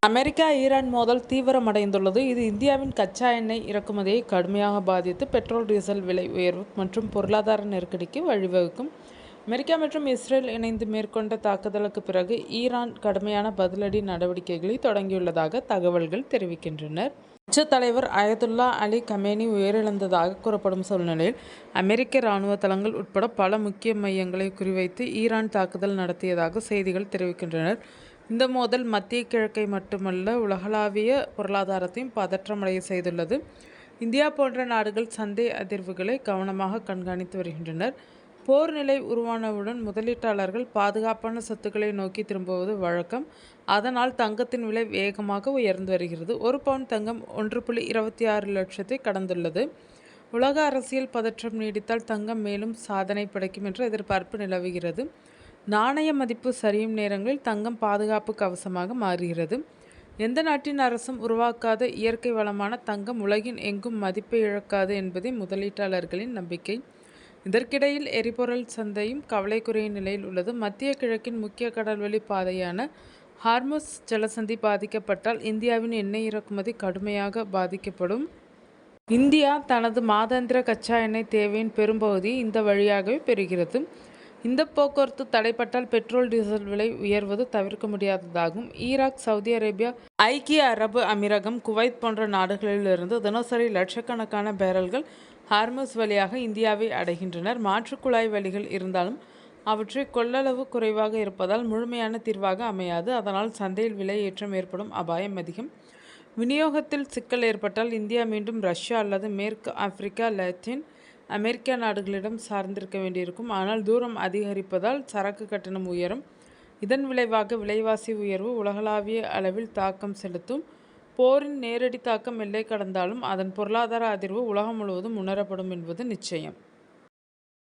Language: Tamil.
அமெரிக்கா ஈரான் மோதல் தீவிரமடைந்துள்ளது. இது இந்தியாவின் கச்சா எண்ணெய் இறக்குமதியை கடுமையாக பாதித்து பெட்ரோல், டீசல் விலை உயர்வு மற்றும் பொருளாதார நெருக்கடிக்கு வழிவகுக்கும். அமெரிக்கா மற்றும் இஸ்ரேல் இணைந்து மேற்கொண்ட தாக்குதலுக்கு பிறகு ஈரான் கடுமையான பதிலடி நடவடிக்கைகளை தொடங்கியுள்ளதாக தகவல்கள் தெரிவிக்கின்றன. உச்ச தலைவர் அயதுல்லா அலி கமேனி உயிரிழந்ததாக கூறப்படும் சூழ்நிலையில் அமெரிக்க இராணுவ தளங்கள் உட்பட பல முக்கிய மையங்களை குறிவைத்து ஈரான் தாக்குதல் நடத்தியதாக செய்திகள் தெரிவிக்கின்றன. இந்த மோதல் மத்திய கிழக்கை மட்டுமல்ல, உலகளாவிய பொருளாதாரத்தையும் பதற்றமடைய செய்துள்ளது. இந்தியா போன்ற நாடுகள் சந்தை அதிர்வுகளை கவனமாக கண்காணித்து வருகின்றனர். போர் நிலை உருவானவுடன் முதலீட்டாளர்கள் பாதுகாப்பான சொத்துக்களை நோக்கி திரும்புவது வழக்கம். அதனால் தங்கத்தின் விலை வேகமாக உயர்ந்து வருகிறது. ஒரு பவுன் தங்கம் 1.26 லட்சத்தை கடந்துள்ளது. உலக அரசியல் பதற்றம் நீடித்தால் தங்கம் மேலும் சாதனை படைக்கும் என்ற எதிர்பார்ப்பு நிலவுகிறது. நாணய மதிப்பு சரியும் நேரங்களில் தங்கம் பாதுகாப்பு கவசமாக மாறுகிறது. எந்த நாட்டின் அரசும் உருவாக்காத இயற்கை வளமான தங்கம் உலகின் எங்கும் மதிப்பை இழக்காது என்பதே முதலீட்டாளர்களின் நம்பிக்கை. இதற்கிடையில் எரிபொருள் சந்தையும் கவலைக்குரிய நிலையில் உள்ளது. மத்திய கிழக்கின் முக்கிய கடல்வழி பாதையான ஹார்முஸ் ஜலசந்தி பாதிக்கப்பட்டால் இந்தியாவின் எண்ணெய் இறக்குமதி கடுமையாக பாதிக்கப்படும். இந்தியா தனது மாதாந்திர கச்சா எண்ணெய் தேவையின் பெரும்பகுதியை இந்த வழியாகவே பெறுகிறது. இந்த போக்குவரத்து தடைப்பட்டால் பெட்ரோல், டீசல் விலை உயர்வது தவிர்க்க முடியாததாகும். ஈராக், சவுதி அரேபியா, ஐக்கிய அரபு அமீரகம், குவைத் போன்ற நாடுகளிலிருந்து தினசரி லட்சக்கணக்கான பேரல்கள் ஹார்முஸ் வழியாக இந்தியாவை அடைகின்றனர். மாற்று குழாய் வழிகள் இருந்தாலும் அவற்றை கொள்ளளவு குறைவாக இருப்பதால் முழுமையான தீர்வாக அமையாது. அதனால் சந்தையில் விலை ஏற்றம் ஏற்படும் அபாயம் அதிகம். விநியோகத்தில் சிக்கல் ஏற்பட்டால் இந்தியா மீண்டும் ரஷ்யா அல்லது மேற்கு ஆப்பிரிக்கா, லத்தீன் அமெரிக்கா நாடுகளிடம் சார்ந்திருக்க வேண்டியிருக்கும். ஆனால் தூரம் அதிகரிப்பதால் சரக்கு கட்டணம் உயரும். இதன் விளைவாக விலைவாசி உயர்வு உலகளாவிய அளவில் தாக்கம் செலுத்தும். போரின் நேரடி தாக்கம் எல்லை கடந்தாலும் அதன் பொருளாதார அதிர்வு உலகம் முழுவதும் உணரப்படும் என்பது நிச்சயம்.